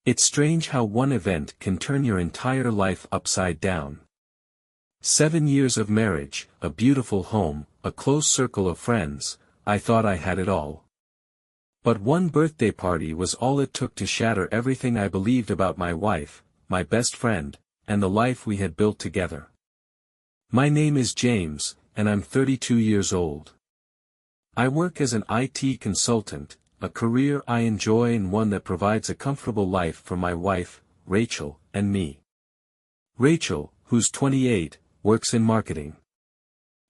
It's strange how one event can turn your entire life upside down. 7 years of marriage, a beautiful home, a close circle of friends, I thought I had it all. But one birthday party was all it took to shatter everything I believed about my wife, my best friend, and the life we had built together. My name is James, and I'm 32 years old. I work as an IT consultant, a career I enjoy and one that provides a comfortable life for my wife, Rachel, and me. Rachel, who's 28, works in marketing.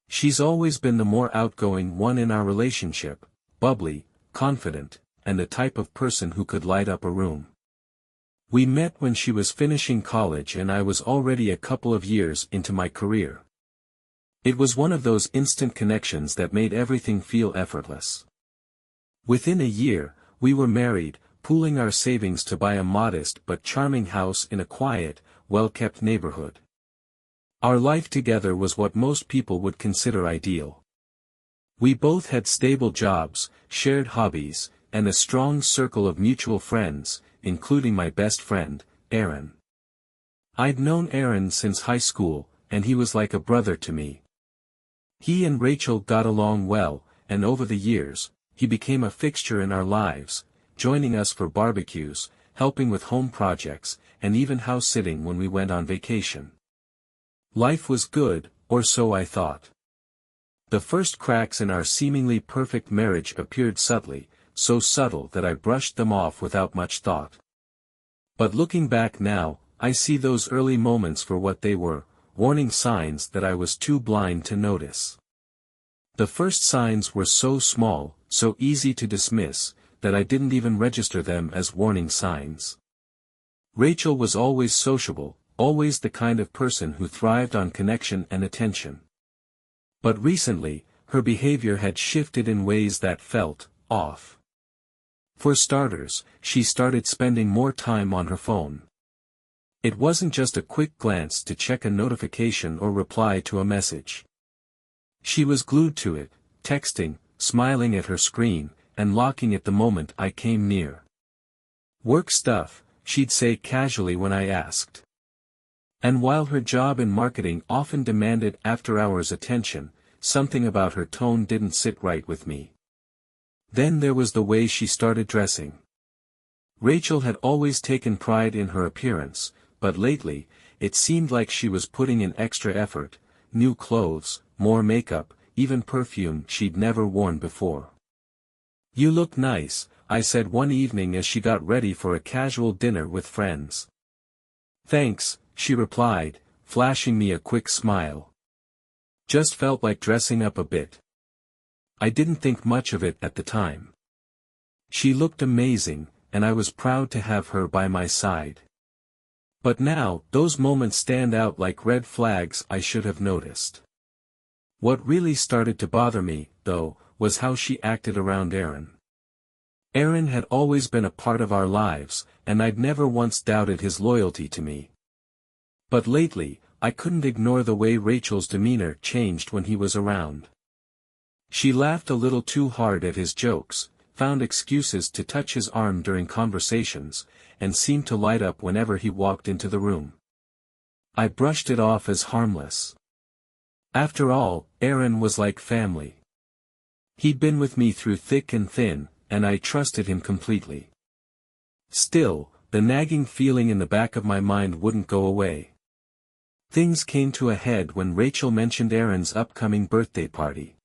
She's always been the more outgoing one in our relationship, bubbly, confident, and the type of person who could light up a room. We met when she was finishing college and I was already a couple of years into my career. It was one of those instant connections that made everything feel effortless. Within a year, we were married, pooling our savings to buy a modest but charming house in a quiet, well-kept neighborhood. Our life together was what most people would consider ideal. We both had stable jobs, shared hobbies, and a strong circle of mutual friends, including my best friend, Aaron. I'd known Aaron since high school, and he was like a brother to me. He and Rachel got along well, and over the years, he became a fixture in our lives, joining us for barbecues, helping with home projects, and even house-sitting when we went on vacation. Life was good, or so I thought. The first cracks in our seemingly perfect marriage appeared subtly, so subtle that I brushed them off without much thought. But looking back now, I see those early moments for what they were, warning signs that I was too blind to notice. The first signs were so small, so easy to dismiss, that I didn't even register them as warning signs. Rachel was always sociable, always the kind of person who thrived on connection and attention. But recently, her behavior had shifted in ways that felt off. For starters, she started spending more time on her phone. It wasn't just a quick glance to check a notification or reply to a message. She was glued to it, texting, smiling at her screen, and locking it the moment I came near. Work stuff, she'd say casually when I asked. And while her job in marketing often demanded after-hours attention, something about her tone didn't sit right with me. Then there was the way she started dressing. Rachel had always taken pride in her appearance, but lately, it seemed like she was putting in extra effort, new clothes, more makeup, even perfume she'd never worn before. "You look nice," I said one evening as she got ready for a casual dinner with friends. "Thanks," she replied, flashing me a quick smile. "Just felt like dressing up a bit." I didn't think much of it at the time. She looked amazing, and I was proud to have her by my side. But now, those moments stand out like red flags I should have noticed. What really started to bother me, though, was how she acted around Aaron. Aaron had always been a part of our lives, and I'd never once doubted his loyalty to me. But lately, I couldn't ignore the way Rachel's demeanor changed when he was around. She laughed a little too hard at his jokes, found excuses to touch his arm during conversations, and seemed to light up whenever he walked into the room. I brushed it off as harmless. After all, Aaron was like family. He'd been with me through thick and thin, and I trusted him completely. Still, the nagging feeling in the back of my mind wouldn't go away. Things came to a head when Rachel mentioned Aaron's upcoming birthday party.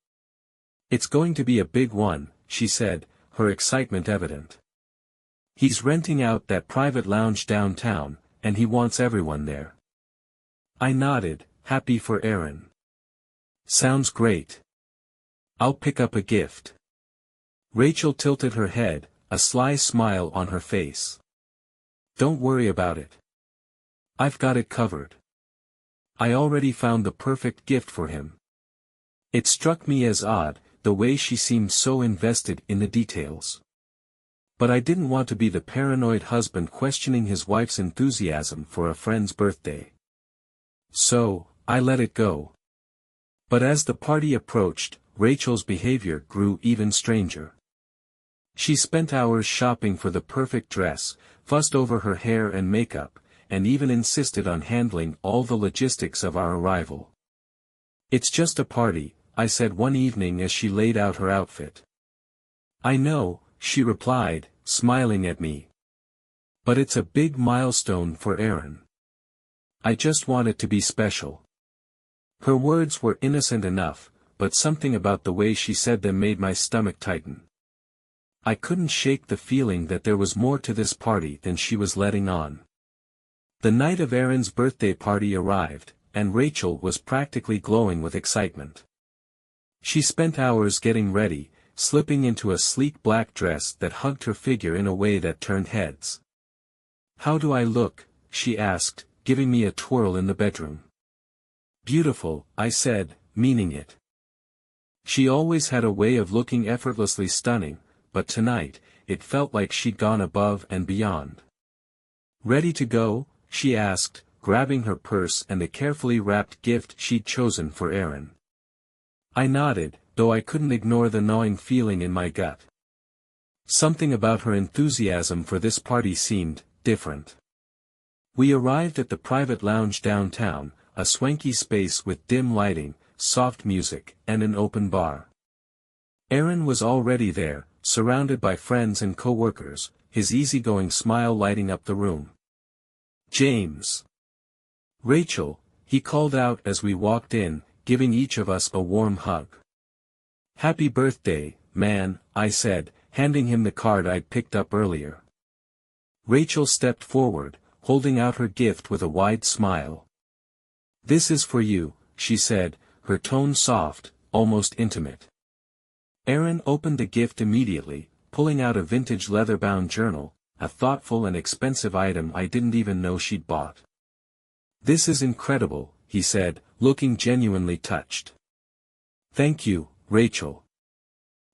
"It's going to be a big one," she said, her excitement evident. "He's renting out that private lounge downtown, and he wants everyone there." I nodded, happy for Aaron. "Sounds great. I'll pick up a gift." Rachel tilted her head, a sly smile on her face. "Don't worry about it. I've got it covered. I already found the perfect gift for him." It struck me as odd, the way she seemed so invested in the details. But I didn't want to be the paranoid husband questioning his wife's enthusiasm for a friend's birthday. So, I let it go. But as the party approached, Rachel's behavior grew even stranger. She spent hours shopping for the perfect dress, fussed over her hair and makeup, and even insisted on handling all the logistics of our arrival. "It's just a party," I said one evening as she laid out her outfit. "I know," she replied, smiling at me. "But it's a big milestone for Aaron. I just want it to be special." Her words were innocent enough, but something about the way she said them made my stomach tighten. I couldn't shake the feeling that there was more to this party than she was letting on. The night of Aaron's birthday party arrived, and Rachel was practically glowing with excitement. She spent hours getting ready, slipping into a sleek black dress that hugged her figure in a way that turned heads. "How do I look?" she asked, giving me a twirl in the bedroom. "Beautiful," I said, meaning it. She always had a way of looking effortlessly stunning, but tonight, it felt like she'd gone above and beyond. "Ready to go?" she asked, grabbing her purse and the carefully wrapped gift she'd chosen for Aaron. I nodded, though I couldn't ignore the gnawing feeling in my gut. Something about her enthusiasm for this party seemed different. We arrived at the private lounge downtown, a swanky space with dim lighting, soft music, and an open bar. Aaron was already there, surrounded by friends and co-workers, his easygoing smile lighting up the room. "James." "Rachel," he called out as we walked in, giving each of us a warm hug. "Happy birthday, man," I said, handing him the card I'd picked up earlier. Rachel stepped forward, holding out her gift with a wide smile. "This is for you," she said, her tone soft, almost intimate. Aaron opened the gift immediately, pulling out a vintage leather-bound journal, a thoughtful and expensive item I didn't even know she'd bought. "This is incredible," he said, looking genuinely touched. "Thank you, Rachel.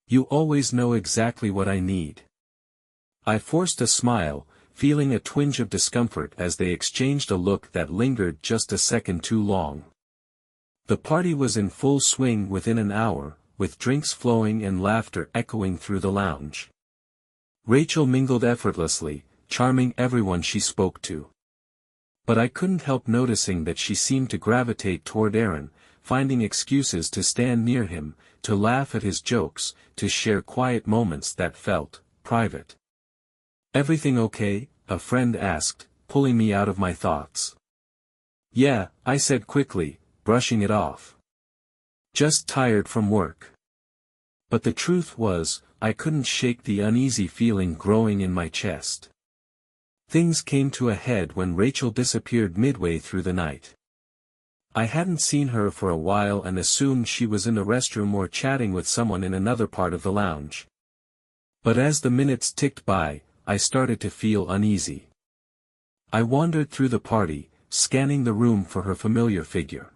You always know exactly what I need." I forced a smile, feeling a twinge of discomfort as they exchanged a look that lingered just a second too long. The party was in full swing within an hour, with drinks flowing and laughter echoing through the lounge. Rachel mingled effortlessly, charming everyone she spoke to. But I couldn't help noticing that she seemed to gravitate toward Aaron, finding excuses to stand near him, to laugh at his jokes, to share quiet moments that felt private. "Everything okay?" a friend asked, pulling me out of my thoughts. "Yeah," I said quickly, brushing it off. "Just tired from work." But the truth was, I couldn't shake the uneasy feeling growing in my chest. Things came to a head when Rachel disappeared midway through the night. I hadn't seen her for a while and assumed she was in the restroom or chatting with someone in another part of the lounge. But as the minutes ticked by, I started to feel uneasy. I wandered through the party, scanning the room for her familiar figure.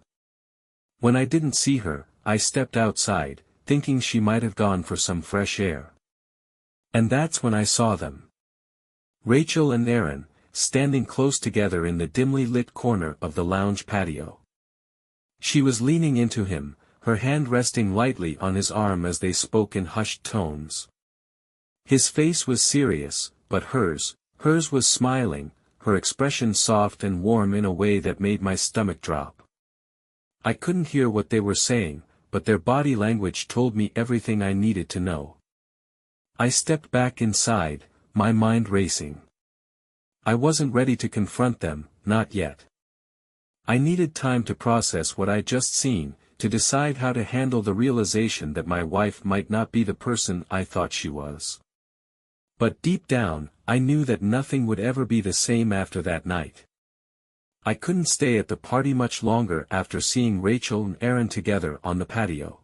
When I didn't see her, I stepped outside, thinking she might have gone for some fresh air. And that's when I saw them. Rachel and Aaron, standing close together in the dimly lit corner of the lounge patio. She was leaning into him, her hand resting lightly on his arm as they spoke in hushed tones. His face was serious, but hers was smiling, her expression soft and warm in a way that made my stomach drop. I couldn't hear what they were saying, but their body language told me everything I needed to know. I stepped back inside, my mind racing. I wasn't ready to confront them, not yet. I needed time to process what I'd just seen, to decide how to handle the realization that my wife might not be the person I thought she was. But deep down, I knew that nothing would ever be the same after that night. I couldn't stay at the party much longer after seeing Rachel and Aaron together on the patio.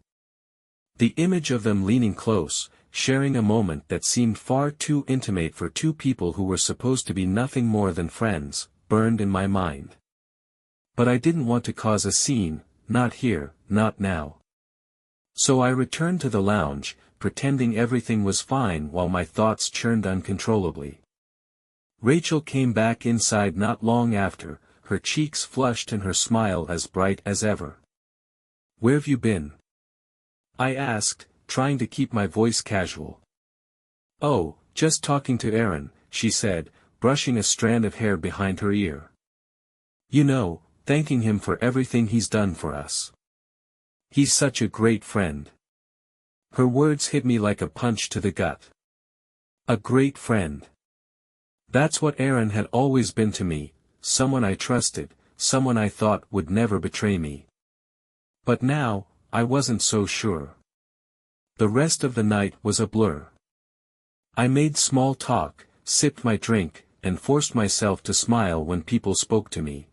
The image of them leaning close, sharing a moment that seemed far too intimate for two people who were supposed to be nothing more than friends, burned in my mind. But I didn't want to cause a scene, not here, not now. So I returned to the lounge, pretending everything was fine while my thoughts churned uncontrollably. Rachel came back inside not long after, her cheeks flushed and her smile as bright as ever. "Where've you been?" I asked, trying to keep my voice casual. Oh, just talking to Aaron, she said, brushing a strand of hair behind her ear. You know, thanking him for everything he's done for us. He's such a great friend. Her words hit me like a punch to the gut. A great friend. That's what Aaron had always been to me, someone I trusted, someone I thought would never betray me. But now, I wasn't so sure. The rest of the night was a blur. I made small talk, sipped my drink, and forced myself to smile when people spoke to me.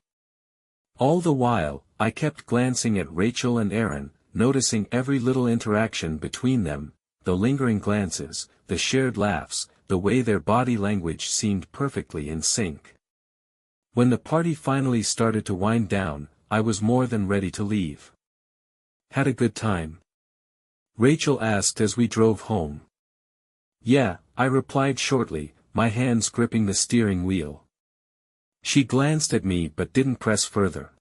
All the while, I kept glancing at Rachel and Aaron, noticing every little interaction between them, the lingering glances, the shared laughs, the way their body language seemed perfectly in sync. When the party finally started to wind down, I was more than ready to leave. Had a good time? Rachel asked as we drove home. Yeah, I replied shortly, my hands gripping the steering wheel. She glanced at me but didn't press further.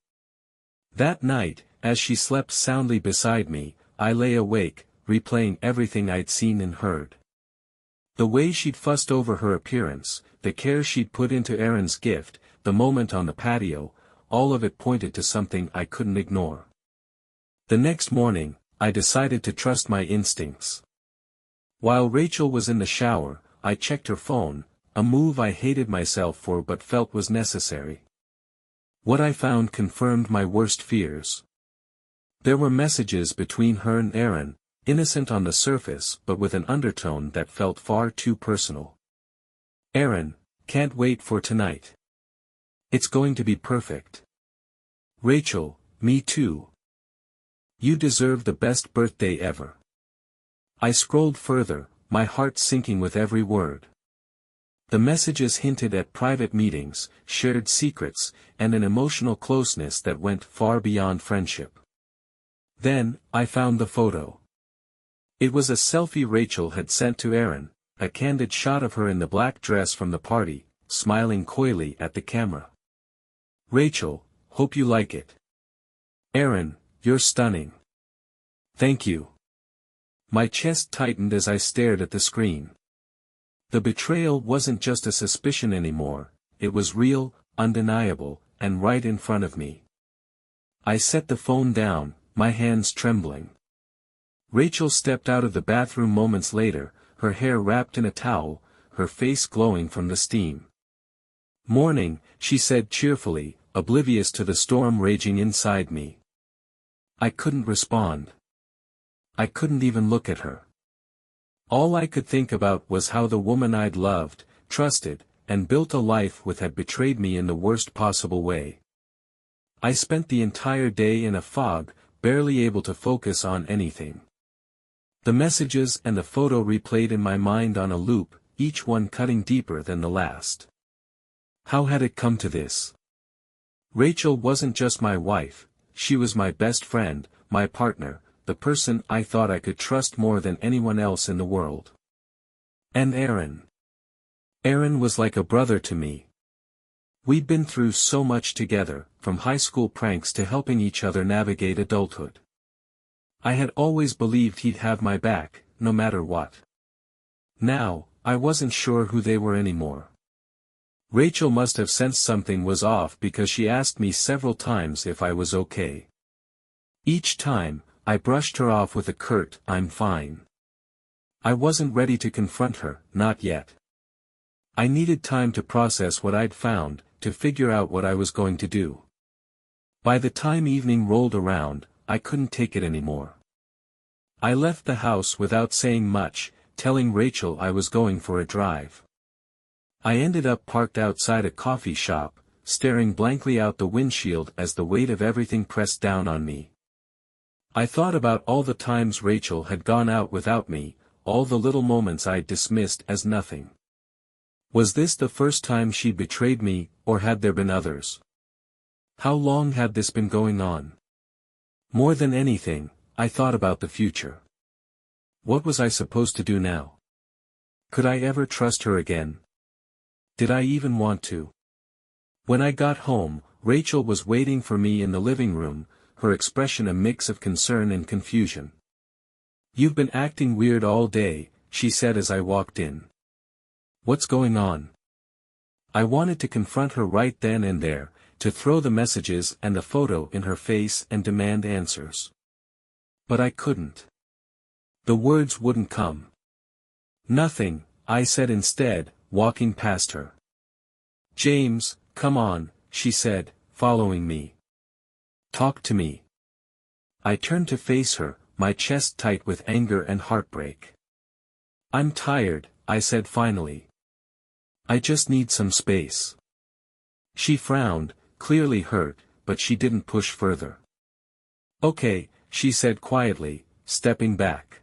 That night, as she slept soundly beside me, I lay awake, replaying everything I'd seen and heard. The way she'd fussed over her appearance, the care she'd put into Aaron's gift, the moment on the patio, all of it pointed to something I couldn't ignore. The next morning, I decided to trust my instincts. While Rachel was in the shower, I checked her phone, a move I hated myself for but felt was necessary. What I found confirmed my worst fears. There were messages between her and Aaron, innocent on the surface but with an undertone that felt far too personal. Aaron, can't wait for tonight. It's going to be perfect. Rachel, me too. You deserve the best birthday ever. I scrolled further, my heart sinking with every word. The messages hinted at private meetings, shared secrets, and an emotional closeness that went far beyond friendship. Then, I found the photo. It was a selfie Rachel had sent to Aaron, a candid shot of her in the black dress from the party, smiling coyly at the camera. Rachel, hope you like it. Aaron, you're stunning. Thank you. My chest tightened as I stared at the screen. The betrayal wasn't just a suspicion anymore, it was real, undeniable, and right in front of me. I set the phone down, my hands trembling. Rachel stepped out of the bathroom moments later, her hair wrapped in a towel, her face glowing from the steam. Morning, she said cheerfully, oblivious to the storm raging inside me. I couldn't respond. I couldn't even look at her. All I could think about was how the woman I'd loved, trusted, and built a life with had betrayed me in the worst possible way. I spent the entire day in a fog, barely able to focus on anything. The messages and the photo replayed in my mind on a loop, each one cutting deeper than the last. How had it come to this? Rachel wasn't just my wife, she was my best friend, my partner, the person I thought I could trust more than anyone else in the world. And Aaron. Aaron was like a brother to me. We'd been through so much together, from high school pranks to helping each other navigate adulthood. I had always believed he'd have my back, no matter what. Now, I wasn't sure who they were anymore. Rachel must have sensed something was off because she asked me several times if I was okay. Each time, I brushed her off with a curt, "I'm fine." I wasn't ready to confront her, not yet. I needed time to process what I'd found, to figure out what I was going to do. By the time evening rolled around, I couldn't take it anymore. I left the house without saying much, telling Rachel I was going for a drive. I ended up parked outside a coffee shop, staring blankly out the windshield as the weight of everything pressed down on me. I thought about all the times Rachel had gone out without me, all the little moments I'd dismissed as nothing. Was this the first time she'd betrayed me, or had there been others? How long had this been going on? More than anything, I thought about the future. What was I supposed to do now? Could I ever trust her again? Did I even want to? When I got home, Rachel was waiting for me in the living room, her expression a mix of concern and confusion. "You've been acting weird all day," she said as I walked in. What's going on? I wanted to confront her right then and there, to throw the messages and the photo in her face and demand answers. But I couldn't. The words wouldn't come. Nothing, I said instead, walking past her. James, come on, she said, following me. Talk to me. I turned to face her, my chest tight with anger and heartbreak. I'm tired, I said finally. I just need some space. She frowned, clearly hurt, but she didn't push further. Okay, she said quietly, stepping back.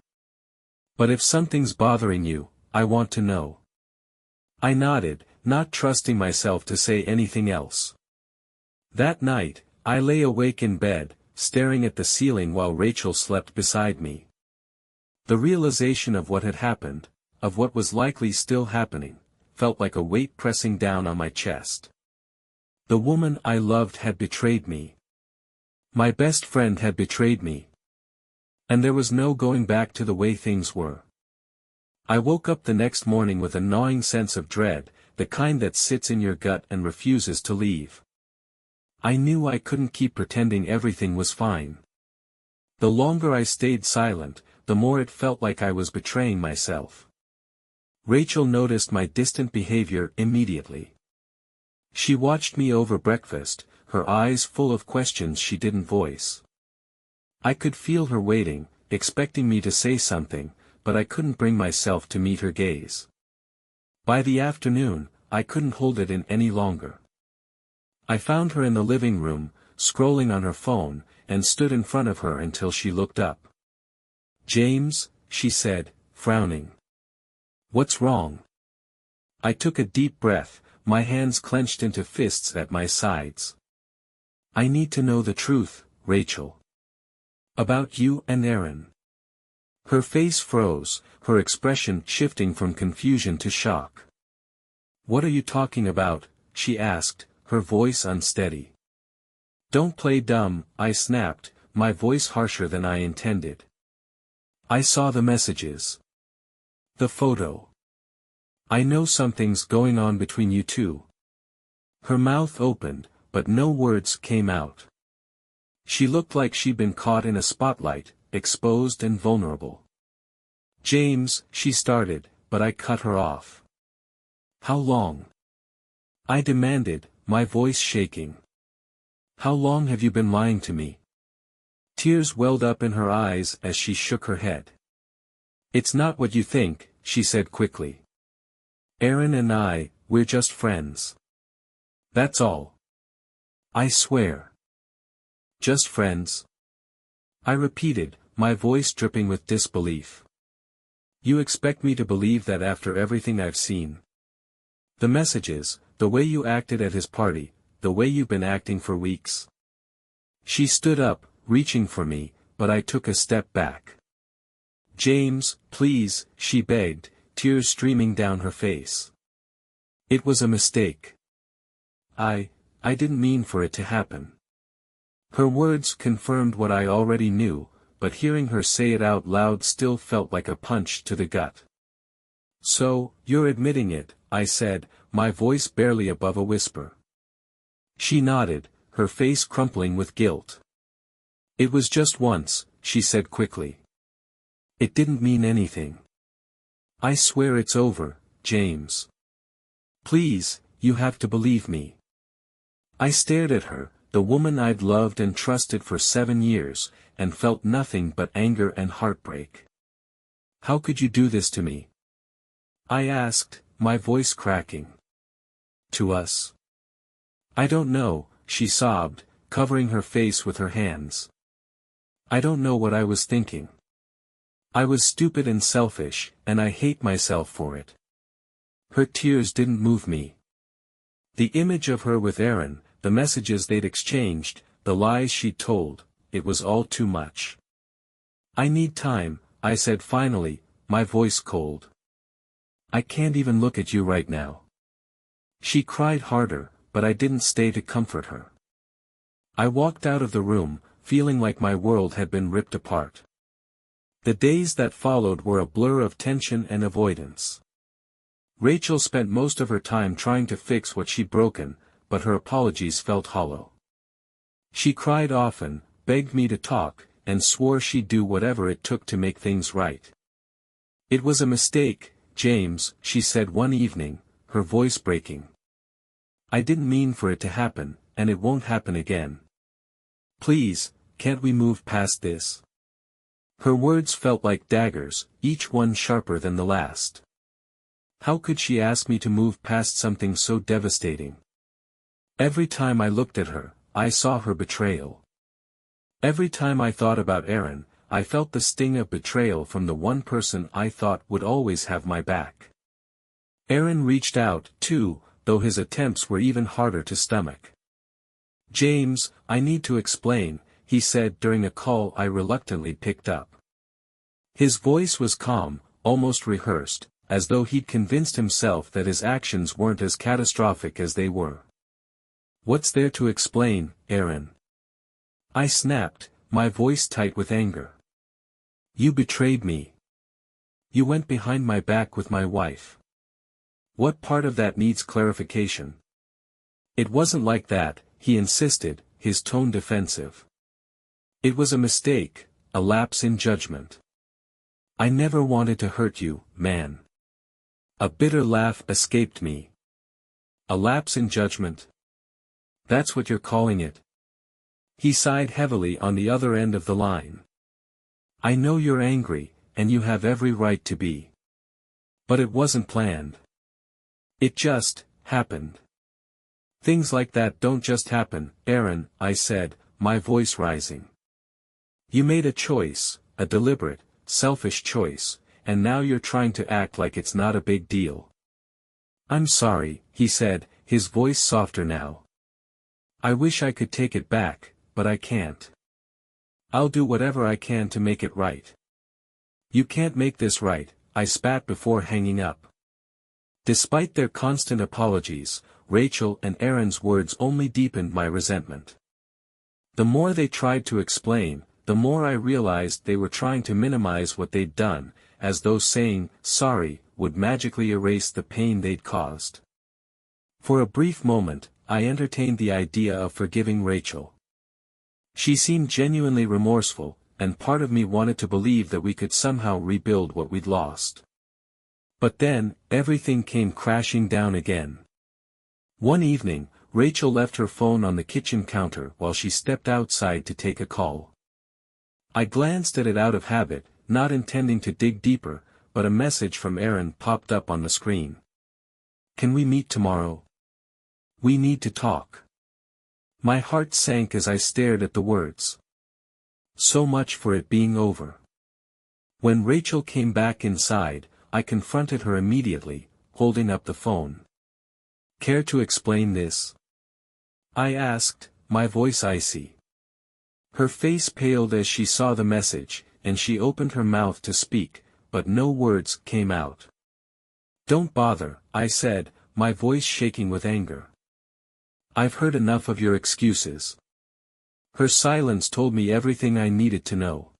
But if something's bothering you, I want to know. I nodded, not trusting myself to say anything else. That night, I lay awake in bed, staring at the ceiling while Rachel slept beside me. The realization of what had happened, of what was likely still happening, felt like a weight pressing down on my chest. The woman I loved had betrayed me. My best friend had betrayed me. And there was no going back to the way things were. I woke up the next morning with a gnawing sense of dread, the kind that sits in your gut and refuses to leave. I knew I couldn't keep pretending everything was fine. The longer I stayed silent, the more it felt like I was betraying myself. Rachel noticed my distant behavior immediately. She watched me over breakfast, her eyes full of questions she didn't voice. I could feel her waiting, expecting me to say something, but I couldn't bring myself to meet her gaze. By the afternoon, I couldn't hold it in any longer. I found her in the living room, scrolling on her phone, and stood in front of her until she looked up. James, she said, frowning. What's wrong? I took a deep breath, my hands clenched into fists at my sides. I need to know the truth, Rachel. About you and Aaron. Her face froze, her expression shifting from confusion to shock. What are you talking about? She asked, her voice unsteady. Don't play dumb, I snapped, my voice harsher than I intended. I saw the messages. The photo. I know something's going on between you two. Her mouth opened, but no words came out. She looked like she'd been caught in a spotlight, exposed and vulnerable. James, she started, but I cut her off. How long? I demanded, my voice shaking. How long have you been lying to me? Tears welled up in her eyes as she shook her head. It's not what you think, she said quickly. Aaron and I, we're just friends. That's all. I swear. Just friends? I repeated, my voice dripping with disbelief. You expect me to believe that after everything I've seen? The messages, the way you acted at his party, the way you've been acting for weeks. She stood up, reaching for me, but I took a step back. James, please, she begged, tears streaming down her face. It was a mistake. I didn't mean for it to happen. Her words confirmed what I already knew, but hearing her say it out loud still felt like a punch to the gut. So, you're admitting it, I said, my voice barely above a whisper. She nodded, her face crumpling with guilt. It was just once, she said quickly. It didn't mean anything. I swear it's over, James. Please, you have to believe me. I stared at her, the woman I'd loved and trusted for 7 years, and felt nothing but anger and heartbreak. How could you do this to me? I asked, my voice cracking. To us? I don't know, she sobbed, covering her face with her hands. I don't know what I was thinking. I was stupid and selfish, and I hate myself for it. Her tears didn't move me. The image of her with Aaron, the messages they'd exchanged, the lies she'd told, it was all too much. I need time, I said finally, my voice cold. I can't even look at you right now. She cried harder, but I didn't stay to comfort her. I walked out of the room, feeling like my world had been ripped apart. The days that followed were a blur of tension and avoidance. Rachel spent most of her time trying to fix what she'd broken, but her apologies felt hollow. She cried often, begged me to talk, and swore she'd do whatever it took to make things right. "It was a mistake, James," she said one evening, her voice breaking. "I didn't mean for it to happen, and it won't happen again. Please, can't we move past this?" Her words felt like daggers, each one sharper than the last. How could she ask me to move past something so devastating? Every time I looked at her, I saw her betrayal. Every time I thought about Aaron, I felt the sting of betrayal from the one person I thought would always have my back. Aaron reached out, too, though his attempts were even harder to stomach. "James, I need to explain," he said during a call I reluctantly picked up. His voice was calm, almost rehearsed, as though he'd convinced himself that his actions weren't as catastrophic as they were. "What's there to explain, Aaron?" I snapped, my voice tight with anger. "You betrayed me. You went behind my back with my wife. What part of that needs clarification?" "It wasn't like that," he insisted, his tone defensive. "It was a mistake, a lapse in judgment. I never wanted to hurt you, man." A bitter laugh escaped me. "A lapse in judgment? That's what you're calling it?" He sighed heavily on the other end of the line. "I know you're angry, and you have every right to be. But it wasn't planned. It just happened." "Things like that don't just happen, Aaron," I said, my voice rising. "You made a choice, a deliberate, selfish choice, and now you're trying to act like it's not a big deal." "I'm sorry," he said, his voice softer now. "I wish I could take it back, but I can't. I'll do whatever I can to make it right." "You can't make this right," I spat before hanging up. Despite their constant apologies, Rachel and Aaron's words only deepened my resentment. The more they tried to explain, the more I realized they were trying to minimize what they'd done, as though saying, "sorry," would magically erase the pain they'd caused. For a brief moment, I entertained the idea of forgiving Rachel. She seemed genuinely remorseful, and part of me wanted to believe that we could somehow rebuild what we'd lost. But then, everything came crashing down again. One evening, Rachel left her phone on the kitchen counter while she stepped outside to take a call. I glanced at it out of habit, not intending to dig deeper, but a message from Aaron popped up on the screen. "Can we meet tomorrow? We need to talk." My heart sank as I stared at the words. So much for it being over. When Rachel came back inside, I confronted her immediately, holding up the phone. "Care to explain this?" I asked, my voice icy. Her face paled as she saw the message, and she opened her mouth to speak, but no words came out. "Don't bother," I said, my voice shaking with anger. "I've heard enough of your excuses." Her silence told me everything I needed to know.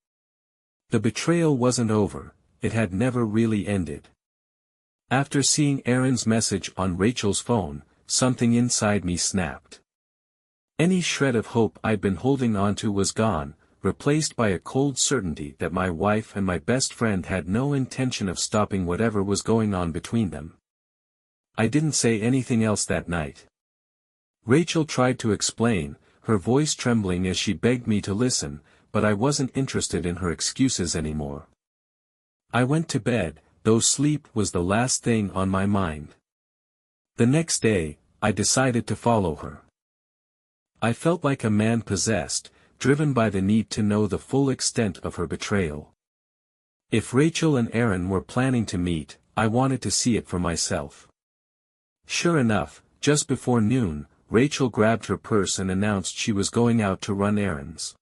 The betrayal wasn't over, it had never really ended. After seeing Aaron's message on Rachel's phone, something inside me snapped. Any shred of hope I'd been holding onto was gone, replaced by a cold certainty that my wife and my best friend had no intention of stopping whatever was going on between them. I didn't say anything else that night. Rachel tried to explain, her voice trembling as she begged me to listen, but I wasn't interested in her excuses anymore. I went to bed, though sleep was the last thing on my mind. The next day, I decided to follow her. I felt like a man possessed, driven by the need to know the full extent of her betrayal. If Rachel and Aaron were planning to meet, I wanted to see it for myself. Sure enough, just before noon, Rachel grabbed her purse and announced she was going out to run errands.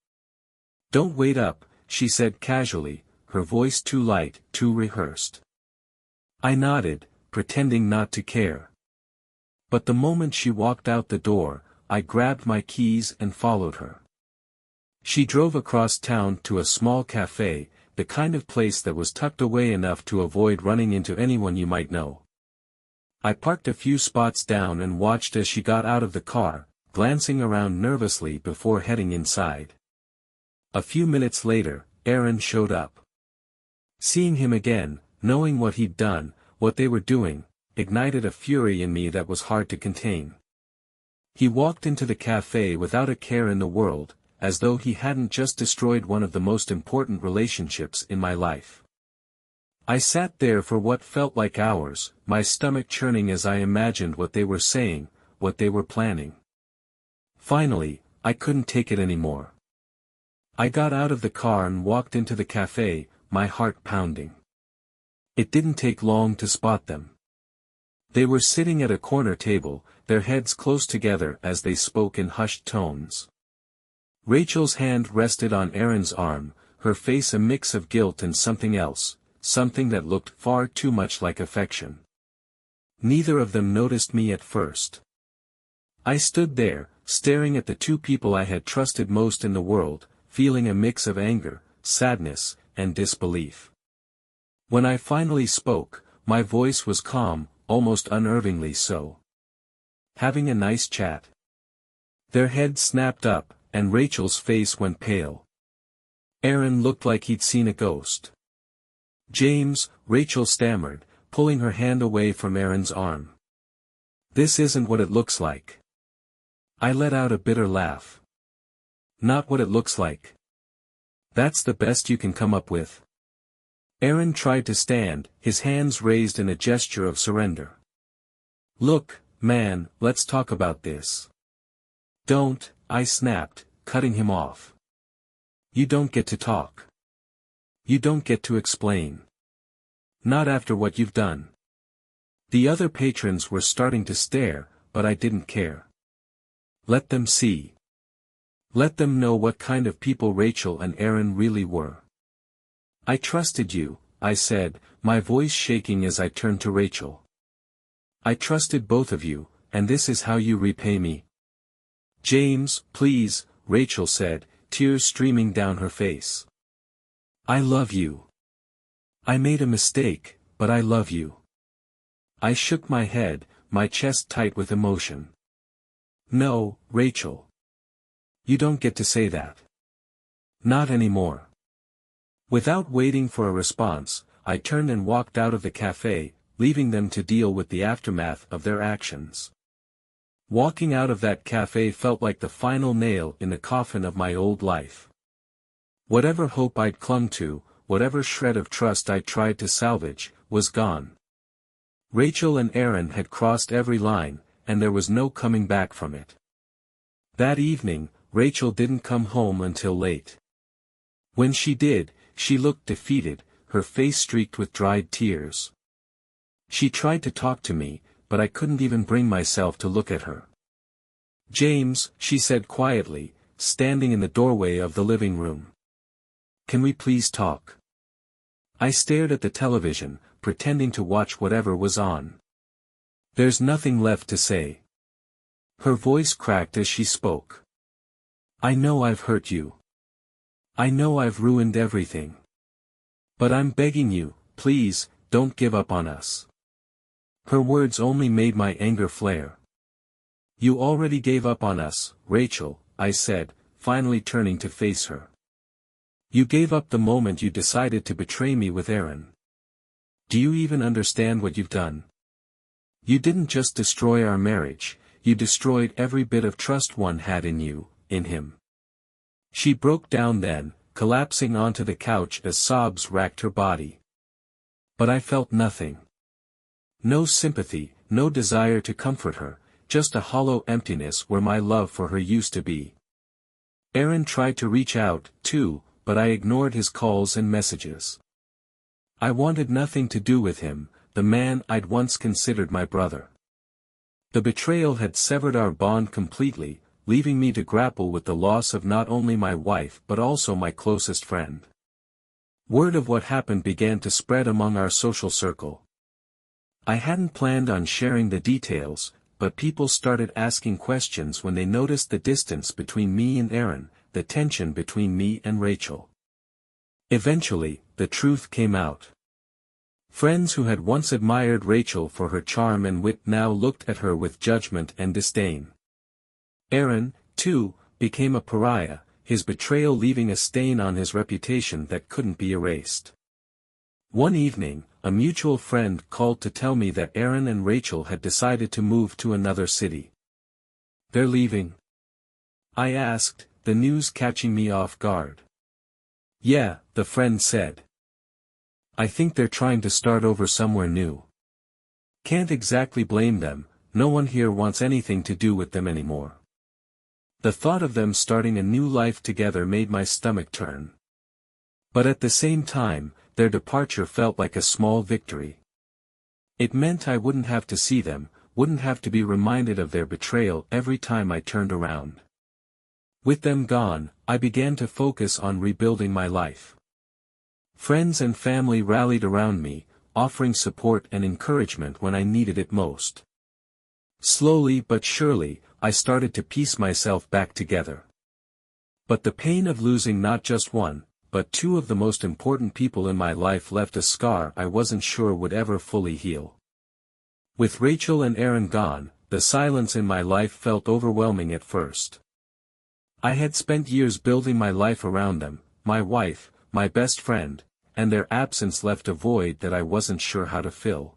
"Don't wait up," she said casually, her voice too light, too rehearsed. I nodded, pretending not to care. But the moment she walked out the door, I grabbed my keys and followed her. She drove across town to a small cafe, the kind of place that was tucked away enough to avoid running into anyone you might know. I parked a few spots down and watched as she got out of the car, glancing around nervously before heading inside. A few minutes later, Aaron showed up. Seeing him again, knowing what he'd done, what they were doing, ignited a fury in me that was hard to contain. He walked into the cafe without a care in the world, as though he hadn't just destroyed one of the most important relationships in my life. I sat there for what felt like hours, my stomach churning as I imagined what they were saying, what they were planning. Finally, I couldn't take it anymore. I got out of the car and walked into the cafe, my heart pounding. It didn't take long to spot them. They were sitting at a corner table, their heads close together as they spoke in hushed tones. Rachel's hand rested on Aaron's arm, her face a mix of guilt and something else, something that looked far too much like affection. Neither of them noticed me at first. I stood there, staring at the two people I had trusted most in the world, feeling a mix of anger, sadness, and disbelief. When I finally spoke, my voice was calm, almost unnervingly so. "Having a nice chat?" Their heads snapped up, and Rachel's face went pale. Aaron looked like he'd seen a ghost. "James," Rachel stammered, pulling her hand away from Aaron's arm. "This isn't what it looks like." I let out a bitter laugh. "Not what it looks like? That's the best you can come up with?" Aaron tried to stand, his hands raised in a gesture of surrender. "Look, man, let's talk about this." "Don't," I snapped, cutting him off. "You don't get to talk. You don't get to explain. Not after what you've done." The other patrons were starting to stare, but I didn't care. Let them see. Let them know what kind of people Rachel and Aaron really were. "I trusted you," I said, my voice shaking as I turned to Rachel. "I trusted both of you, and this is how you repay me." "James, please," Rachel said, tears streaming down her face. "I love you. I made a mistake, but I love you." I shook my head, my chest tight with emotion. "No, Rachel. You don't get to say that. Not anymore." Without waiting for a response, I turned and walked out of the cafe, leaving them to deal with the aftermath of their actions. Walking out of that cafe felt like the final nail in the coffin of my old life. Whatever hope I'd clung to, whatever shred of trust I tried to salvage, was gone. Rachel and Aaron had crossed every line, and there was no coming back from it. That evening, Rachel didn't come home until late. When she did, she looked defeated, her face streaked with dried tears. She tried to talk to me, but I couldn't even bring myself to look at her. "James," she said quietly, standing in the doorway of the living room. "Can we please talk?" I stared at the television, pretending to watch whatever was on. "There's nothing left to say." Her voice cracked as she spoke. "I know I've hurt you. I know I've ruined everything. But I'm begging you, please, don't give up on us." Her words only made my anger flare. "You already gave up on us, Rachel," I said, finally turning to face her. "You gave up the moment you decided to betray me with Aaron. Do you even understand what you've done? You didn't just destroy our marriage, you destroyed every bit of trust one had in you, in him." She broke down then, collapsing onto the couch as sobs racked her body. But I felt nothing. No sympathy, no desire to comfort her, just a hollow emptiness where my love for her used to be. Aaron tried to reach out, too, but I ignored his calls and messages. I wanted nothing to do with him, the man I'd once considered my brother. The betrayal had severed our bond completely, leaving me to grapple with the loss of not only my wife but also my closest friend. Word of what happened began to spread among our social circle. I hadn't planned on sharing the details, but people started asking questions when they noticed the distance between me and Aaron, the tension between me and Rachel. Eventually, the truth came out. Friends who had once admired Rachel for her charm and wit now looked at her with judgment and disdain. Aaron, too, became a pariah, his betrayal leaving a stain on his reputation that couldn't be erased. One evening, a mutual friend called to tell me that Aaron and Rachel had decided to move to another city. "They're leaving?" I asked, the news catching me off guard. "Yeah," the friend said. "I think they're trying to start over somewhere new. Can't exactly blame them, no one here wants anything to do with them anymore." The thought of them starting a new life together made my stomach turn. But at the same time, their departure felt like a small victory. It meant I wouldn't have to see them, wouldn't have to be reminded of their betrayal every time I turned around. With them gone, I began to focus on rebuilding my life. Friends and family rallied around me, offering support and encouragement when I needed it most. Slowly but surely, I started to piece myself back together. But the pain of losing not just one, but two of the most important people in my life left a scar I wasn't sure would ever fully heal. With Rachel and Aaron gone, the silence in my life felt overwhelming at first. I had spent years building my life around them, my wife, my best friend, and their absence left a void that I wasn't sure how to fill.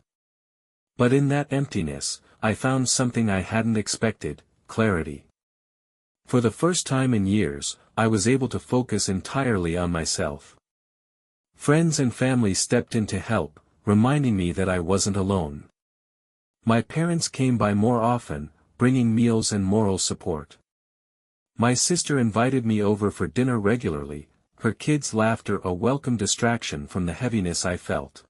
But in that emptiness, I found something I hadn't expected: clarity. For the first time in years, I was able to focus entirely on myself. Friends and family stepped in to help, reminding me that I wasn't alone. My parents came by more often, bringing meals and moral support. My sister invited me over for dinner regularly, her kids' laughter a welcome distraction from the heaviness I felt.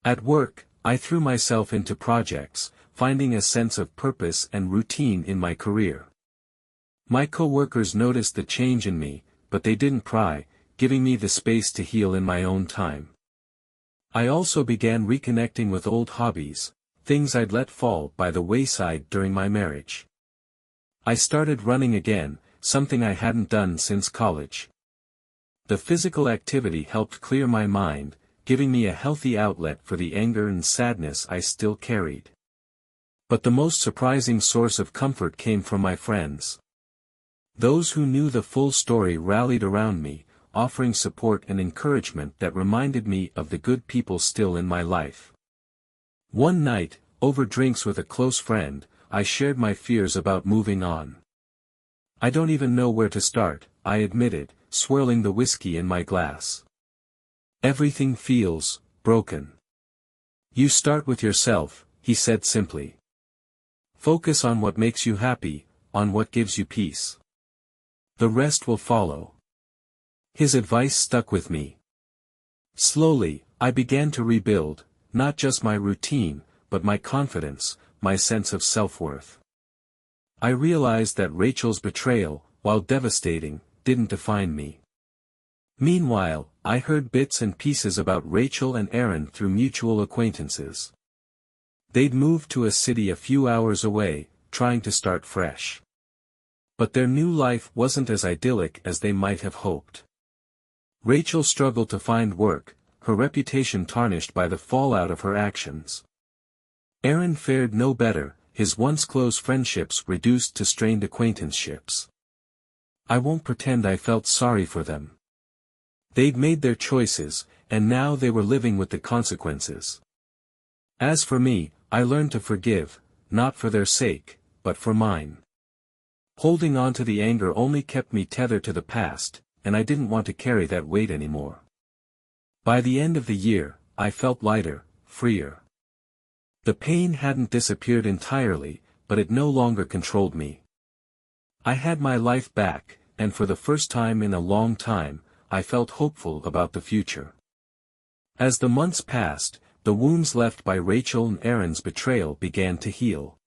At work, I threw myself into projects, finding a sense of purpose and routine in my career. My co-workers noticed the change in me, but they didn't pry, giving me the space to heal in my own time. I also began reconnecting with old hobbies, things I'd let fall by the wayside during my marriage. I started running again, something I hadn't done since college. The physical activity helped clear my mind, giving me a healthy outlet for the anger and sadness I still carried. But the most surprising source of comfort came from my friends. Those who knew the full story rallied around me, offering support and encouragement that reminded me of the good people still in my life. One night, over drinks with a close friend, I shared my fears about moving on. "I don't even know where to start," I admitted, swirling the whiskey in my glass. "Everything feels broken." "You start with yourself," he said simply. "Focus on what makes you happy, on what gives you peace. The rest will follow." His advice stuck with me. Slowly, I began to rebuild, not just my routine, but my confidence, my sense of self-worth. I realized that Rachel's betrayal, while devastating, didn't define me. Meanwhile, I heard bits and pieces about Rachel and Aaron through mutual acquaintances. They'd moved to a city a few hours away, trying to start fresh. But their new life wasn't as idyllic as they might have hoped. Rachel struggled to find work, her reputation tarnished by the fallout of her actions. Aaron fared no better, his once close friendships reduced to strained acquaintanceships. I won't pretend I felt sorry for them. They'd made their choices, and now they were living with the consequences. As for me, I learned to forgive, not for their sake, but for mine. Holding on to the anger only kept me tethered to the past, and I didn't want to carry that weight anymore. By the end of the year, I felt lighter, freer. The pain hadn't disappeared entirely, but it no longer controlled me. I had my life back, and for the first time in a long time, I felt hopeful about the future. As the months passed, the wounds left by Rachel and Aaron's betrayal began to heal.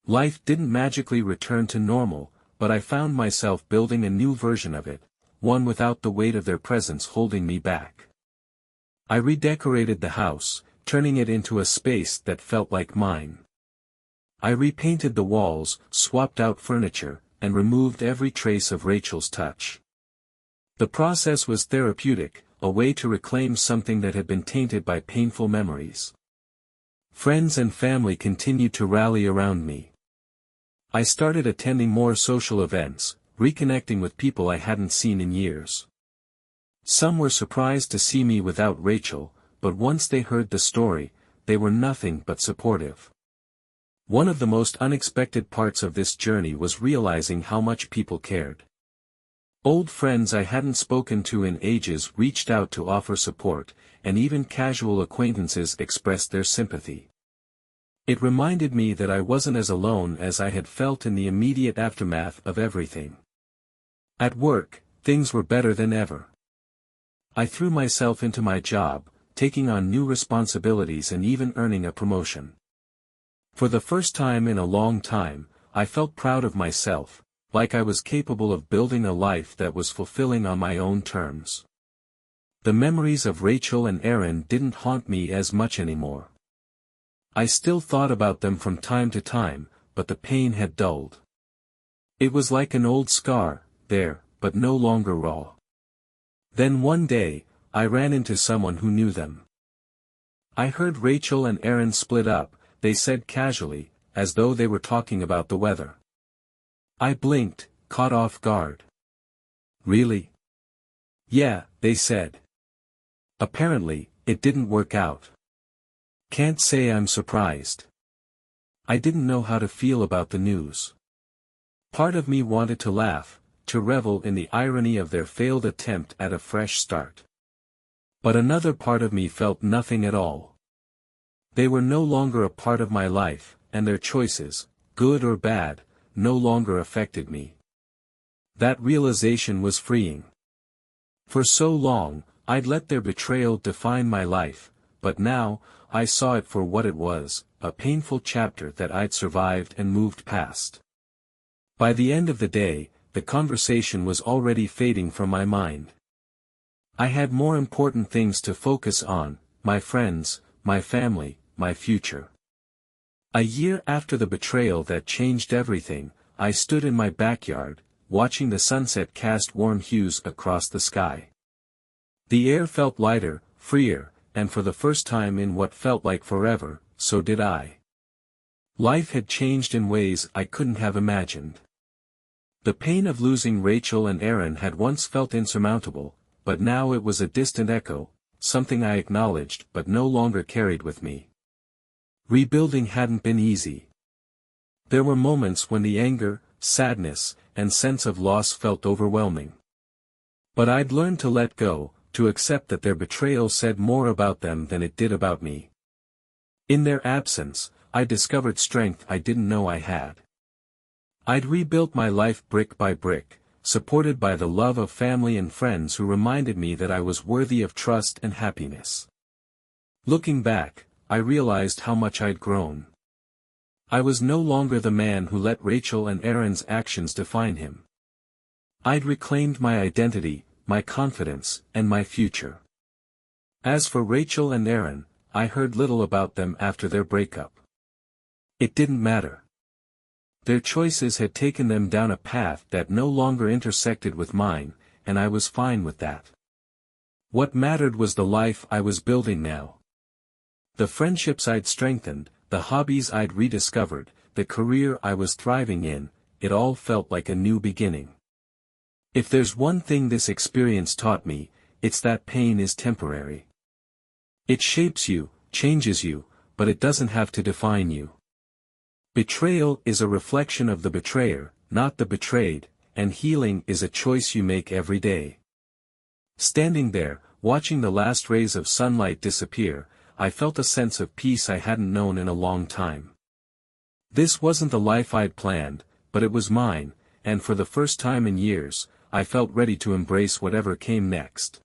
Life didn't magically return to normal, but I found myself building a new version of it, one without the weight of their presence holding me back. I redecorated the house, turning it into a space that felt like mine. I repainted the walls, swapped out furniture, and removed every trace of Rachel's touch. The process was therapeutic, a way to reclaim something that had been tainted by painful memories. Friends and family continued to rally around me. I started attending more social events, reconnecting with people I hadn't seen in years. Some were surprised to see me without Rachel, but once they heard the story, they were nothing but supportive. One of the most unexpected parts of this journey was realizing how much people cared. Old friends I hadn't spoken to in ages reached out to offer support, and even casual acquaintances expressed their sympathy. It reminded me that I wasn't as alone as I had felt in the immediate aftermath of everything. At work, things were better than ever. I threw myself into my job, taking on new responsibilities and even earning a promotion. For the first time in a long time, I felt proud of myself, like I was capable of building a life that was fulfilling on my own terms. The memories of Rachel and Aaron didn't haunt me as much anymore. I still thought about them from time to time, but the pain had dulled. It was like an old scar, there, but no longer raw. Then one day, I ran into someone who knew them. I heard Rachel and Aaron split up, they said casually, as though they were talking about the weather. I blinked, caught off guard. Really? Yeah, they said. Apparently, it didn't work out. Can't say I'm surprised. I didn't know how to feel about the news. Part of me wanted to laugh, to revel in the irony of their failed attempt at a fresh start. But another part of me felt nothing at all. They were no longer a part of my life, and their choices, good or bad, no longer affected me. That realization was freeing. For so long, I'd let their betrayal define my life, but now, I saw it for what it was, a painful chapter that I'd survived and moved past. By the end of the day, the conversation was already fading from my mind. I had more important things to focus on, my friends, my family, my future. A year after the betrayal that changed everything, I stood in my backyard, watching the sunset cast warm hues across the sky. The air felt lighter, freer, and for the first time in what felt like forever, so did I. Life had changed in ways I couldn't have imagined. The pain of losing Rachel and Aaron had once felt insurmountable, but now it was a distant echo, something I acknowledged but no longer carried with me. Rebuilding hadn't been easy. There were moments when the anger, sadness, and sense of loss felt overwhelming. But I'd learned to let go, to accept that their betrayal said more about them than it did about me. In their absence, I discovered strength I didn't know I had. I'd rebuilt my life brick by brick, supported by the love of family and friends who reminded me that I was worthy of trust and happiness. Looking back, I realized how much I'd grown. I was no longer the man who let Rachel and Aaron's actions define him. I'd reclaimed my identity, my confidence, and my future. As for Rachel and Aaron, I heard little about them after their breakup. It didn't matter. Their choices had taken them down a path that no longer intersected with mine, and I was fine with that. What mattered was the life I was building now. The friendships I'd strengthened, the hobbies I'd rediscovered, the career I was thriving in, it all felt like a new beginning. If there's one thing this experience taught me, it's that pain is temporary. It shapes you, changes you, but it doesn't have to define you. Betrayal is a reflection of the betrayer, not the betrayed, and healing is a choice you make every day. Standing there, watching the last rays of sunlight disappear, I felt a sense of peace I hadn't known in a long time. This wasn't the life I'd planned, but it was mine, and for the first time in years, I felt ready to embrace whatever came next.